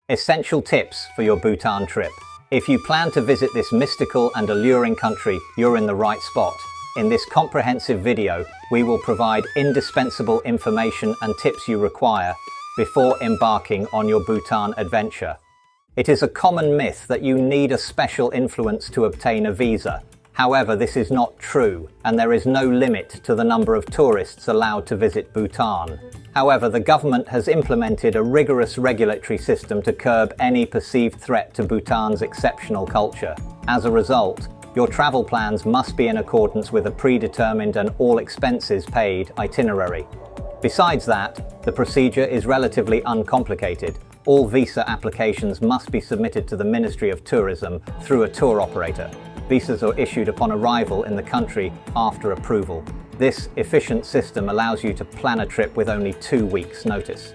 Essential tips for your Bhutan trip. If you plan to visit this mystical and alluring country, you're in the right spot. In this comprehensive video, we will provide indispensable information and tips you require before embarking on your Bhutan adventure. It is a common myth that you need a special influence to obtain a visa. However, this is not true, and there is no limit to the number of tourists allowed to visit Bhutan. However, the government has implemented a rigorous regulatory system to curb any perceived threat to Bhutan's exceptional culture. As a result, your travel plans must be in accordance with a predetermined and all expenses paid itinerary. Besides that, the procedure is relatively uncomplicated. All visa applications must be submitted to the Ministry of Tourism through a tour operator. Visas are issued upon arrival in the country after approval. This efficient system allows you to plan a trip with only 2 weeks' notice.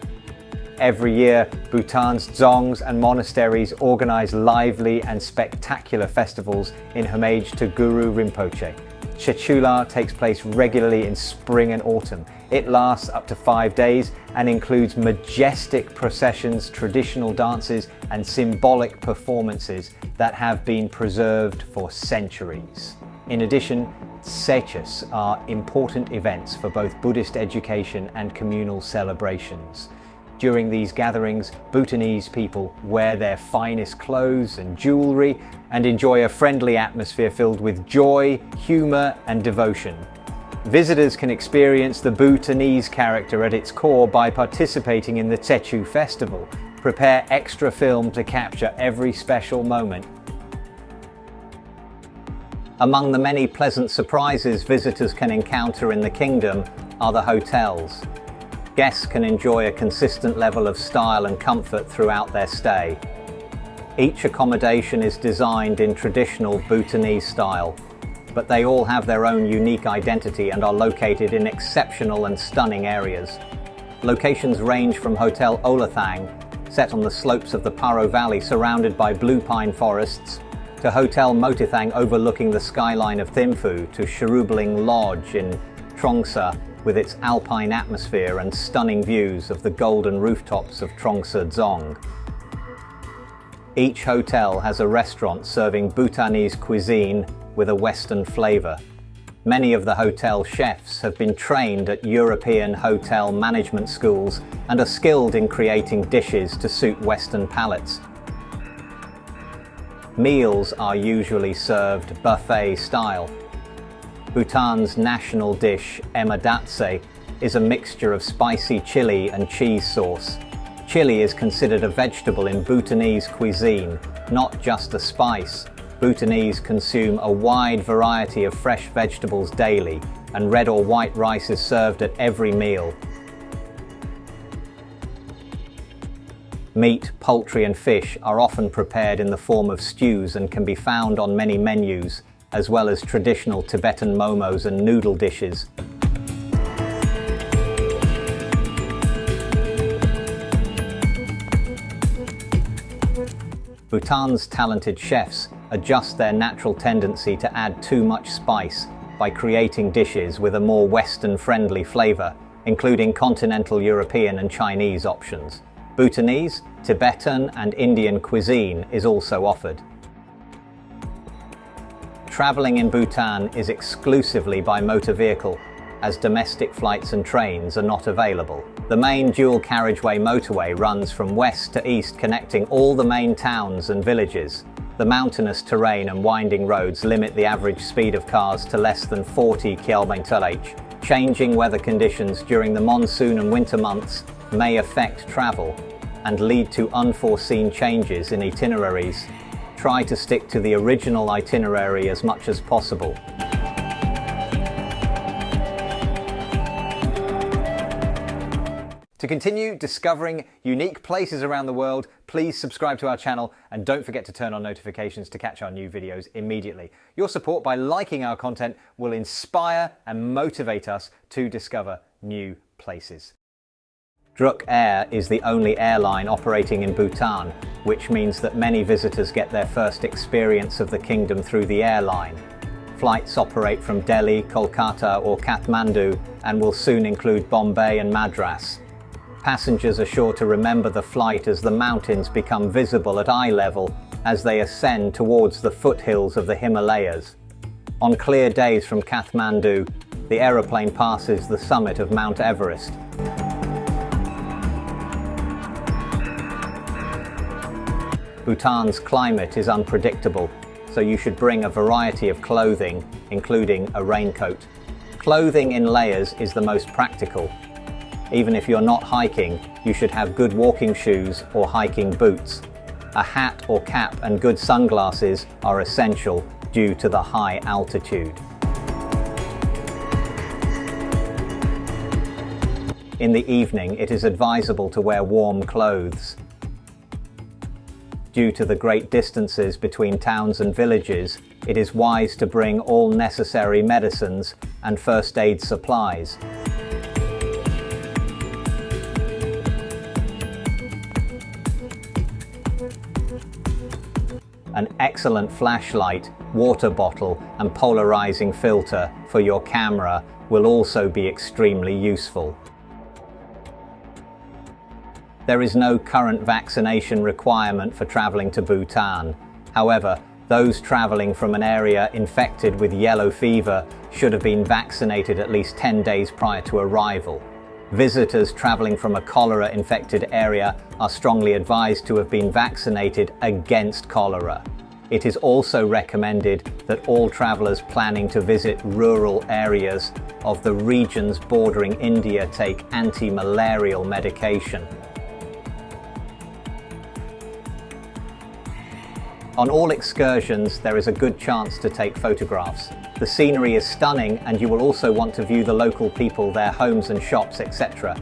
Every year, Bhutan's dzongs and monasteries organise lively and spectacular festivals in homage to Guru Rinpoche. Tsechu takes place regularly in spring and autumn. It lasts up to 5 days and includes majestic processions, traditional dances and symbolic performances that have been preserved for centuries. In addition, Tsechus are important events for both Buddhist education and communal celebrations. During these gatherings, Bhutanese people wear their finest clothes and jewellery and enjoy a friendly atmosphere filled with joy, humour and devotion. Visitors can experience the Bhutanese character at its core by participating in the Tsechu festival. Prepare extra film to capture every special moment. Among the many pleasant surprises visitors can encounter in the kingdom are the hotels. Guests can enjoy a consistent level of style and comfort throughout their stay. Each accommodation is designed in traditional Bhutanese style, but they all have their own unique identity and are located in exceptional and stunning areas. Locations range from Hotel Olathang, set on the slopes of the Paro Valley surrounded by blue pine forests, to Hotel Motithang overlooking the skyline of Thimphu, to Cherubling Lodge in Trongsa with its alpine atmosphere and stunning views of the golden rooftops of Trongsa Dzong. Each hotel has a restaurant serving Bhutanese cuisine with a Western flavour. Many of the hotel chefs have been trained at European hotel management schools and are skilled in creating dishes to suit Western palates. Meals are usually served buffet style. Bhutan's national dish, emadatse, is a mixture of spicy chili and cheese sauce. Chili is considered a vegetable in Bhutanese cuisine, not just a spice. Bhutanese consume a wide variety of fresh vegetables daily, and red or white rice is served at every meal. Meat, poultry and fish are often prepared in the form of stews and can be found on many menus, as well as traditional Tibetan momos and noodle dishes. Bhutan's talented chefs adjust their natural tendency to add too much spice by creating dishes with a more Western-friendly flavour, including continental European and Chinese options. Bhutanese, Tibetan and Indian cuisine is also offered. Travelling in Bhutan is exclusively by motor vehicle, as domestic flights and trains are not available. The main dual carriageway motorway runs from west to east, connecting all the main towns and villages. The mountainous terrain and winding roads limit the average speed of cars to less than 40 km/h. Changing weather conditions during the monsoon and winter months may affect travel and lead to unforeseen changes in itineraries. Try to stick to the original itinerary as much as possible. To continue discovering unique places around the world, please subscribe to our channel and don't forget to turn on notifications to catch our new videos immediately. Your support by liking our content will inspire and motivate us to discover new places. Druk Air is the only airline operating in Bhutan, which means that many visitors get their first experience of the kingdom through the airline. Flights operate from Delhi, Kolkata or Kathmandu and will soon include Bombay and Madras. Passengers are sure to remember the flight as the mountains become visible at eye level as they ascend towards the foothills of the Himalayas. On clear days from Kathmandu, the aeroplane passes the summit of Mount Everest. Bhutan's climate is unpredictable, so you should bring a variety of clothing, including a raincoat. Clothing in layers is the most practical. Even if you're not hiking, you should have good walking shoes or hiking boots. A hat or cap and good sunglasses are essential due to the high altitude. In the evening, it is advisable to wear warm clothes. Due to the great distances between towns and villages, it is wise to bring all necessary medicines and first aid supplies. An excellent flashlight, water bottle, and polarizing filter for your camera will also be extremely useful. There is no current vaccination requirement for traveling to Bhutan. However, those traveling from an area infected with yellow fever should have been vaccinated at least 10 days prior to arrival. Visitors traveling from a cholera-infected area are strongly advised to have been vaccinated against cholera. It is also recommended that all travelers planning to visit rural areas of the regions bordering India take anti-malarial medication. On all excursions, there is a good chance to take photographs. The scenery is stunning, and you will also want to view the local people, their homes and shops, etc.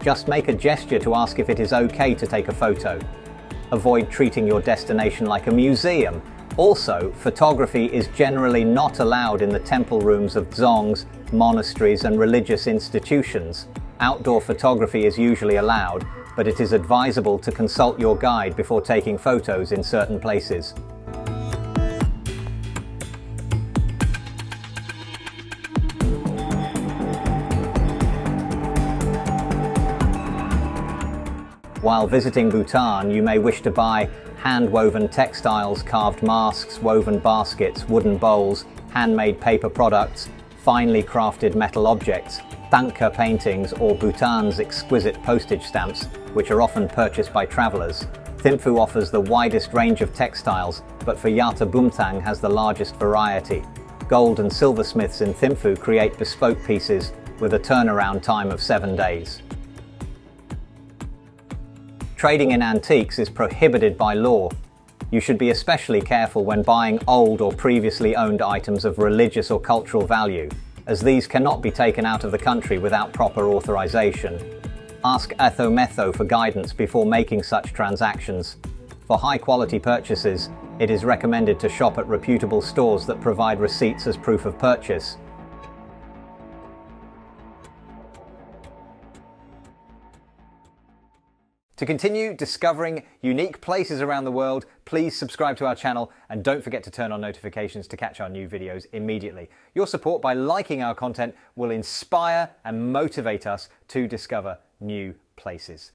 Just make a gesture to ask if it is okay to take a photo. Avoid treating your destination like a museum. Also, photography is generally not allowed in the temple rooms of dzongs, monasteries and religious institutions. Outdoor photography is usually allowed, but it is advisable to consult your guide before taking photos in certain places. While visiting Bhutan, you may wish to buy hand-woven textiles, carved masks, woven baskets, wooden bowls, handmade paper products, finely crafted metal objects, thangka paintings, or Bhutan's exquisite postage stamps, which are often purchased by travelers. Thimphu offers the widest range of textiles, but Phayata Bumthang has the largest variety. Gold and silversmiths in Thimphu create bespoke pieces with a turnaround time of 7 days. Trading in antiques is prohibited by law. You should be especially careful when buying old or previously owned items of religious or cultural value, as these cannot be taken out of the country without proper authorization. Ask Ethometho for guidance before making such transactions. For high-quality purchases, it is recommended to shop at reputable stores that provide receipts as proof of purchase. To continue discovering unique places around the world, please subscribe to our channel and don't forget to turn on notifications to catch our new videos immediately. Your support by liking our content will inspire and motivate us to discover new places.